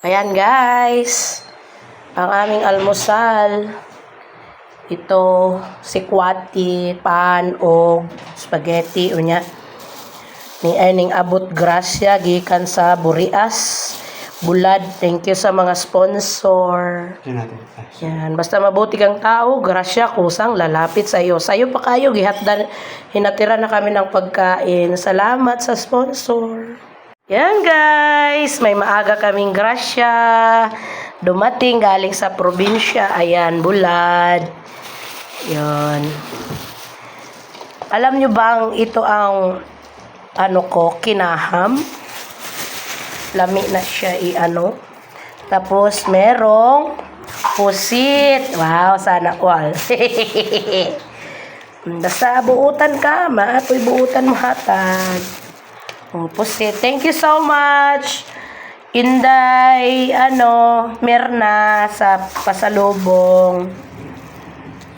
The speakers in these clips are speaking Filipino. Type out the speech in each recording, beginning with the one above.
Ayan guys, ang aming almusal. Ito, sikwati, pan, o spaghetti, unya. Ni Erning abot grasya, gikan sa Burias, Bulad. Thank you sa mga sponsor. Yan, basta mabuti kang tao, grasya, kusang, lalapit sa iyo. Sa iyo pa kayo, gihatdan, hinatira na kami ng pagkain. Salamat sa sponsor. Yan guys, may maaga kaming grasya. Dumating galing sa probinsya. Ayan, Bulad. Yan. Alam nyo bang ito ang kinaham? Lami na siya Tapos merong pusit. Wow, sana all. Basta buutan ka, maapoy buutan mo hatag. Pusit. Thank you so much, Inday, Mirna, sa pasalubong.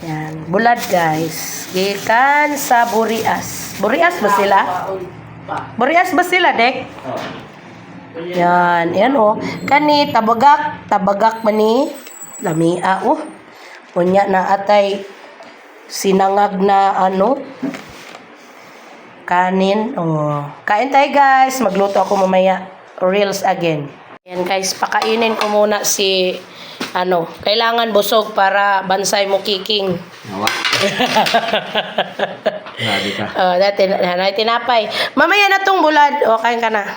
Yan. Bulad, guys. Gikan sa Burias. Burias ba sila? Burias ba sila, Dek? Yan. Yan, Kani, tabagak. Tabagak man ni lamia, Unya na atay sinangag na kanin. Kain tayo guys. Magluto ako mamaya. Reels again. Ayan guys, pakainin ko muna si kailangan busog para bansay mo kiking. Nawa. Grabe ka. Dati tinapay. Mamaya na tong Bulad. Kain ka na.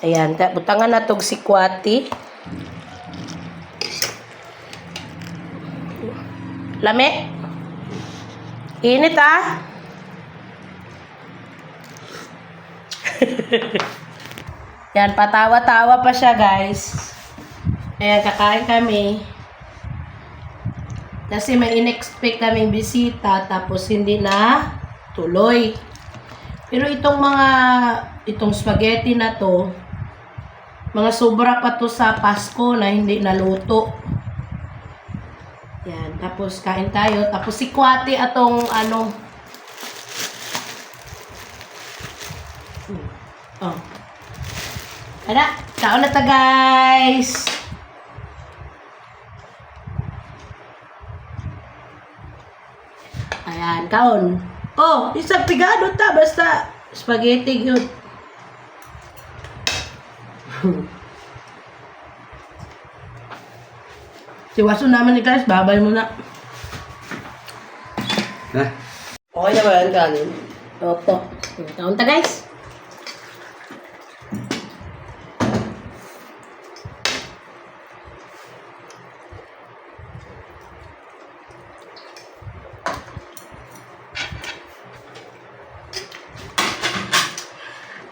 Ayan, butangan na tong sikwati. Lame. Init Yan, patawa-tawa pa siya, guys. Ayan, kakain kami. Kasi may in-expect kaming bisita, tapos hindi na tuloy. Pero itong spaghetti na to, mga sobra pa to sa Pasko na hindi naluto. Yan, tapos kain tayo. Tapos si Kwati atong Ada, kaon na ta guys. Ayan, kaon. Isang pigado ta, basta spaghetti yun. Siwaso naman ni guys, babay mo na. Okay na ba yan, kanin? Opo. Kaon ta guys.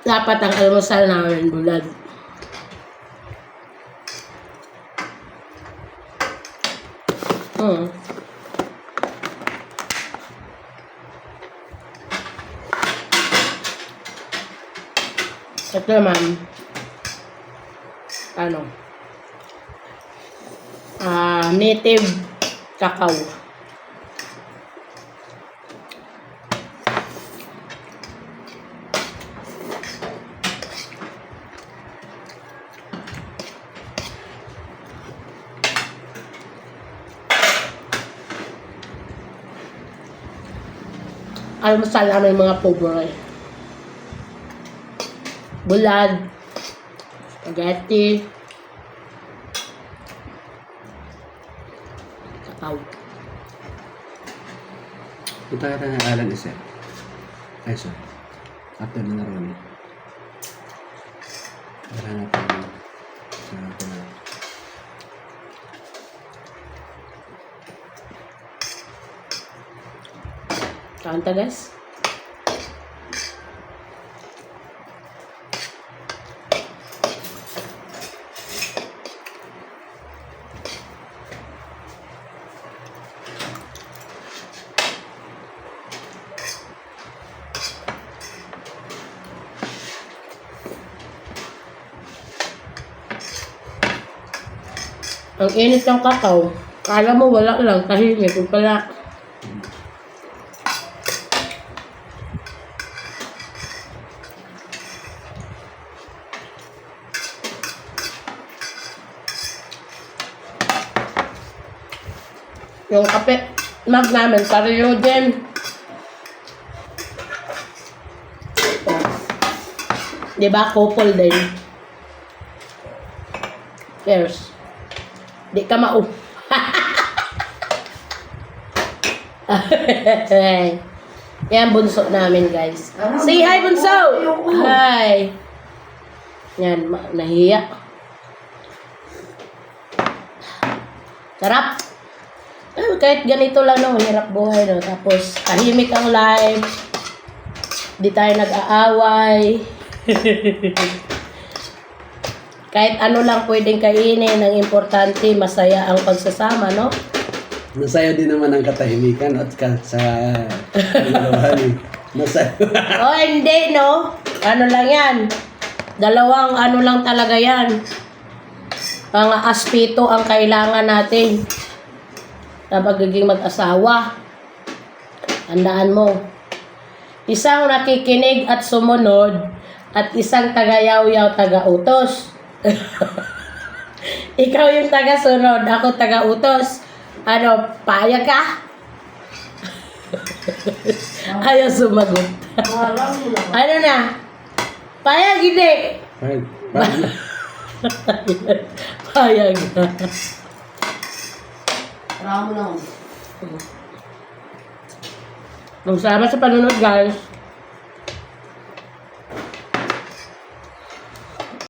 Dapat ang almusal namin, Bulad. Ito naman, native cacao. Almusal namin mga favorite. Bulad, spaghetti, cacao. Punta ka ng Alan Isel. Ay, sorry. After na naroon. Wala na pa. Kanta guys. Ang init ng kakao. Kala mo wala lang, tahimik. Kung pala, Yung kape mag namin, pareho din. Di ba? Couple din. Cheers. Di ka mau. Yan, bunso namin, guys. Say hi, bunso! Hi! Yan, nahiya. Sarap! Kahit ganito lang, no, hirap buhay, no. Tapos, tahimik ang life. Di tayo nag-aaway. Kahit ano lang pwedeng kainin, ang importante, masaya ang pagsasama, no? Masaya din naman ang katahimikan at sa kaluluhan. Masaya. Oh, hindi, no? Ano lang yan? Dalawang ano lang talaga yan. Mga aspeto ang kailangan natin na magiging mag-asawa. Tandaan mo. Isang nakikinig at sumunod at isang tagayaw-yaw, taga-utos. Ikaw yung taga-sunod, ako taga-utos. Ano, payag ka? Ayaw sumagot. Ano na? Payag, hindi. Payag na. Ramo lang. Salamat sa panunod, guys.